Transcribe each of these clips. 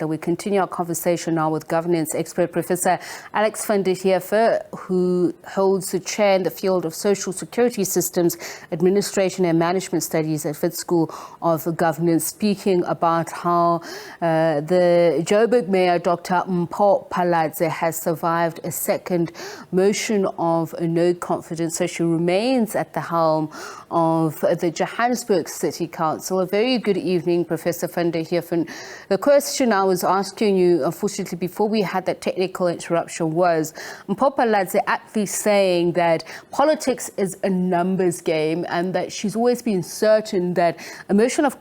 We continue our conversation now with governance expert Professor Alex van der Heever, who holds the chair in the field of social security systems, administration and management studies at Wits School of Governance, speaking about how the Joburg Mayor, Dr. Mpho Phalatse, has survived a second motion of no confidence. So she remains at the helm of the Johannesburg City Council. A very good evening, Professor van der Heever. The question I was asking you, unfortunately, before we had that technical interruption was, Mpho Phalatse actually saying that politics is a numbers game and that she's always been certain that a motion of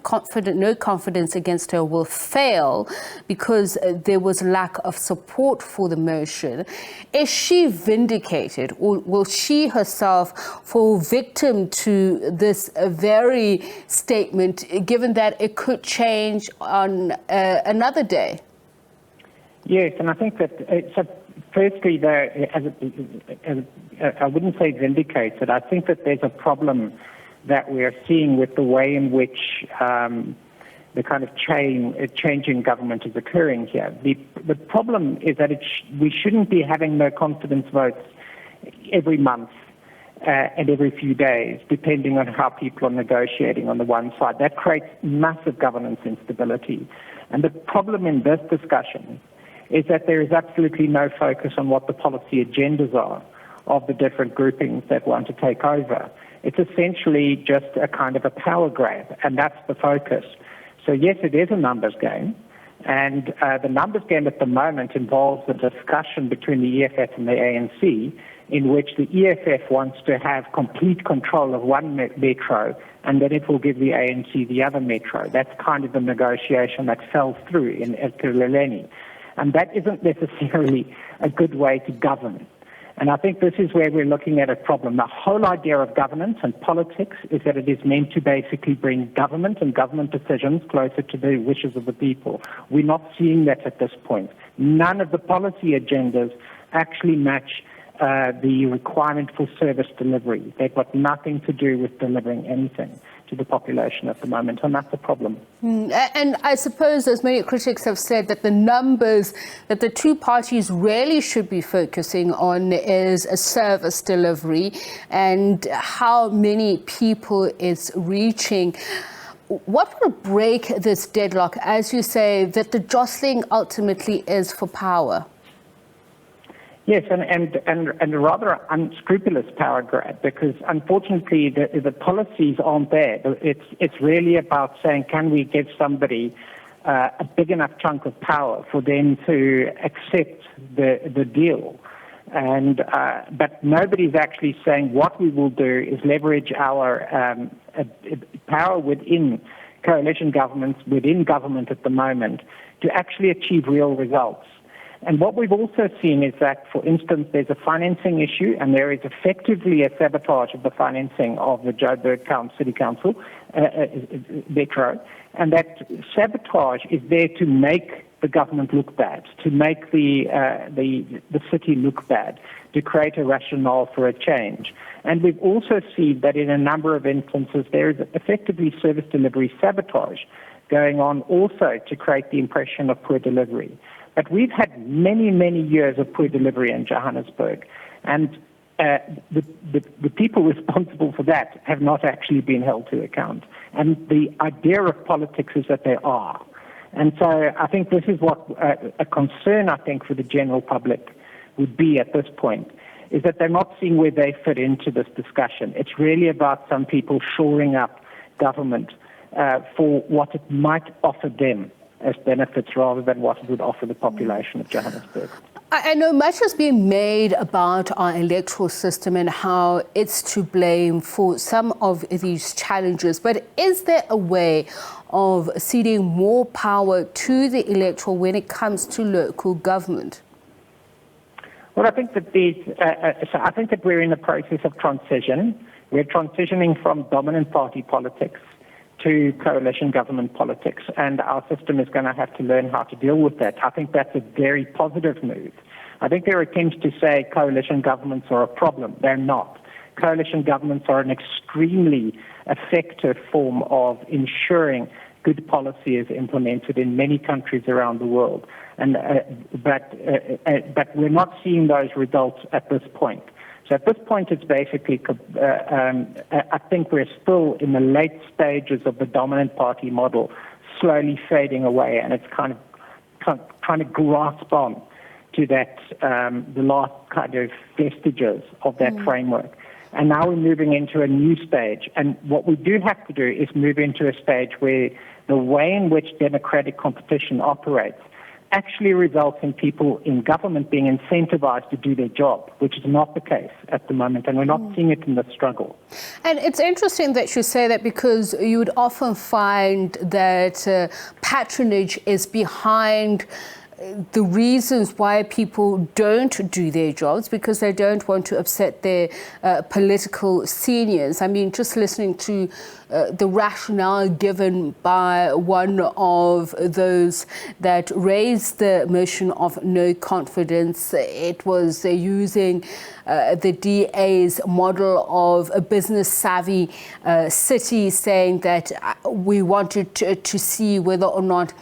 no confidence against her will fail because there was lack of support for the motion. Is she vindicated, or will she herself fall victim to this very statement, given that it could change on another day? Yes, and I think that, firstly, I wouldn't say vindicated. I think that there's a problem that we are seeing with the way in which the kind of change in government is occurring here. The problem is that we shouldn't be having no confidence votes every month and every few days, depending on how people are negotiating on the one side. That creates massive governance instability. And the problem in this discussion is that there is absolutely no focus on what the policy agendas are of the different groupings that want to take over. It's essentially just a kind of a power grab, and that's the focus. So yes, it is a numbers game, and the numbers game at the moment involves a discussion between the EFF and the ANC, in which the EFF wants to have complete control of one metro, and then it will give the ANC the other metro. That's kind of the negotiation that fell through in Ekurhuleni. And that isn't necessarily a good way to govern. And I think this is where we're looking at a problem. The whole idea of governance and politics is that it is meant to basically bring government and government decisions closer to the wishes of the people. We're not seeing that at this point. None of the policy agendas actually match the requirement for service delivery. They've got nothing to do with delivering anything to the population at the moment, and that's a problem. And I suppose, as many critics have said, that the numbers that the two parties really should be focusing on is a service delivery and how many people it's reaching. What will break this deadlock, as you say, that the jostling ultimately is for power? Yes, and a rather unscrupulous power grab, because unfortunately the policies aren't there. It's really about saying, can we give somebody a big enough chunk of power for them to accept the deal? And but nobody's actually saying what we will do is leverage our power within coalition governments, within government at the moment, to actually achieve real results. And what we've also seen is that, for instance, there's a financing issue, and there is effectively a sabotage of the financing of the Joburg City Council, Metro, and that sabotage is there to make the government look bad, to make the city look bad, to create a rationale for a change. And we've also seen that in a number of instances there is effectively service delivery sabotage going on also to create the impression of poor delivery. But we've had many, many years of poor delivery in Johannesburg, and the people responsible for that have not actually been held to account. And the idea of politics is that they are. And so I think this is what a concern, I think, for the general public would be at this point, is that they're not seeing where they fit into this discussion. It's really about some people shoring up government for what it might offer them as benefits rather than what it would offer the population of Johannesburg. I know much has been made about our electoral system and how it's to blame for some of these challenges, but is there a way of ceding more power to the electoral when it comes to local government? Well, I think that we're in a process of transition. We're transitioning from dominant party politics to coalition government politics, and our system is going to have to learn how to deal with that. I think that's a very positive move. I think there are attempts to say coalition governments are a problem. They're not. Coalition governments are an extremely effective form of ensuring good policy is implemented in many countries around the world. And but we're not seeing those results at this point. So at this point, it's basically, I think we're still in the late stages of the dominant party model slowly fading away, and it's kind of trying to grasp on to that, the last kind of vestiges of that framework. And now we're moving into a new stage. And what we do have to do is move into a stage where the way in which democratic competition operates actually results in people in government being incentivized to do their job, which is not the case at the moment, and we're not seeing it in the struggle. And it's interesting that you say that, because you would often find that patronage is behind the reasons why people don't do their jobs, because they don't want to upset their political seniors. I mean, just listening to the rationale given by one of those that raised the motion of no confidence, it was using the DA's model of a business-savvy city, saying that we wanted to see whether or not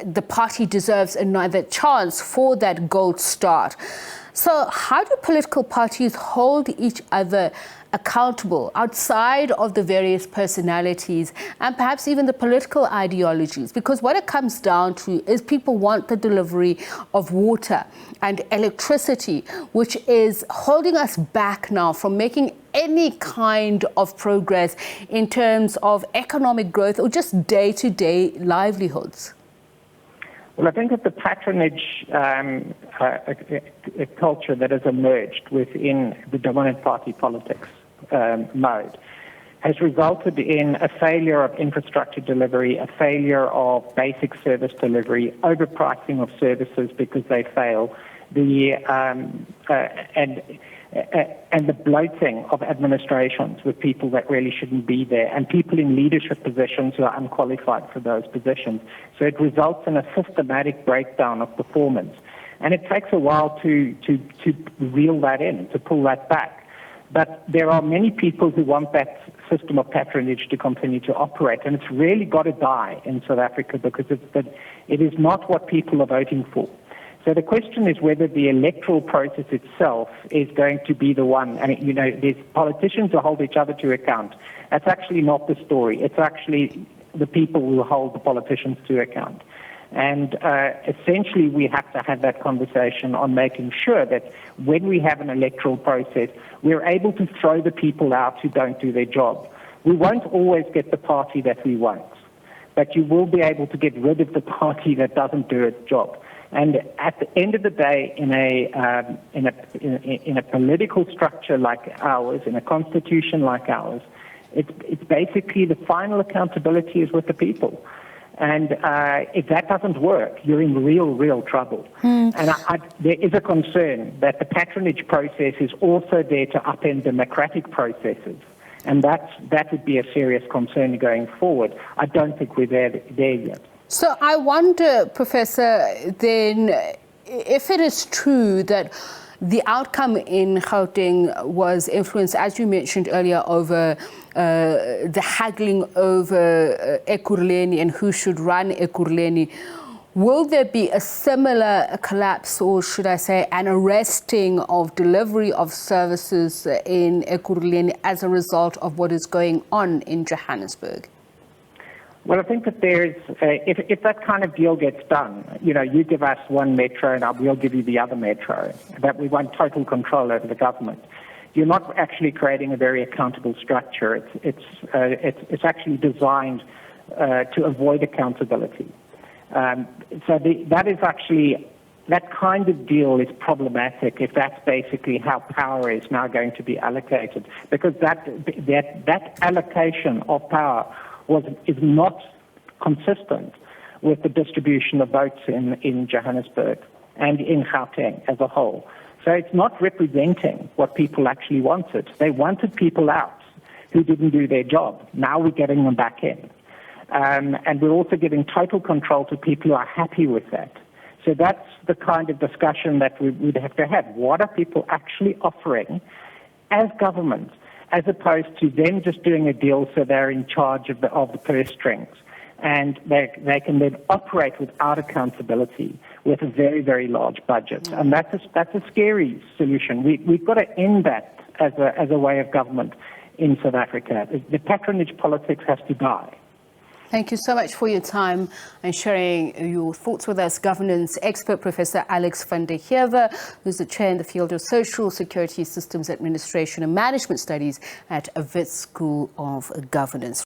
the party deserves another chance for that gold start. So how do political parties hold each other accountable outside of the various personalities and perhaps even the political ideologies? Because what it comes down to is people want the delivery of water and electricity, which is holding us back now from making any kind of progress in terms of economic growth or just day-to-day livelihoods. Well, I think that the patronage culture that has emerged within the dominant party politics mode has resulted in a failure of infrastructure delivery, a failure of basic service delivery, overpricing of services because they fail, and the bloating of administrations with people that really shouldn't be there, and people in leadership positions who are unqualified for those positions. So it results in a systematic breakdown of performance. And it takes a while to reel that in, to pull that back. But there are many people who want that system of patronage to continue to operate, and it's really got to die in South Africa, because it is not what people are voting for. So the question is whether the electoral process itself is going to be the one. And, there's politicians who hold each other to account. That's actually not the story. It's actually the people who hold the politicians to account. And essentially, we have to have that conversation on making sure that when we have an electoral process, we're able to throw the people out who don't do their job. We won't always get the party that we want, but you will be able to get rid of the party that doesn't do its job. And at the end of the day, in a political structure like ours, in a constitution like ours, it's basically the final accountability is with the people. And if that doesn't work, you're in real trouble. And there is a concern that the patronage process is also there to upend democratic processes. And that would be a serious concern going forward. I don't think we're there yet. So I wonder, Professor, then, if it is true that the outcome in Gauteng was influenced, as you mentioned earlier, over the haggling over Ekurhuleni and who should run Ekurhuleni, will there be a similar collapse, or should I say an arresting of delivery of services in Ekurhuleni as a result of what is going on in Johannesburg? Well, I think that there's, if that kind of deal gets done, you give us one metro and we'll give you the other metro, that we want total control over the government, you're not actually creating a very accountable structure. It's actually designed to avoid accountability. So that is actually, that kind of deal is problematic if that's basically how power is now going to be allocated, because that allocation of power is not consistent with the distribution of votes in Johannesburg and in Gauteng as a whole. So it's not representing what people actually wanted. They wanted people out who didn't do their job. Now we're getting them back in. And we're also giving total control to people who are happy with that. So that's the kind of discussion that we would have to have. What are people actually offering as government, as opposed to them just doing a deal so they're in charge of the purse strings? and they can then operate without accountability with a very, very large budget. And that's a scary solution. We've got to end that as a way of government in South Africa. The patronage politics has to die. Thank you so much for your time and sharing your thoughts with us. Governance expert Professor Alex van der Heever, who's the chair in the field of Social Security Systems Administration and Management Studies at Wits School of Governance.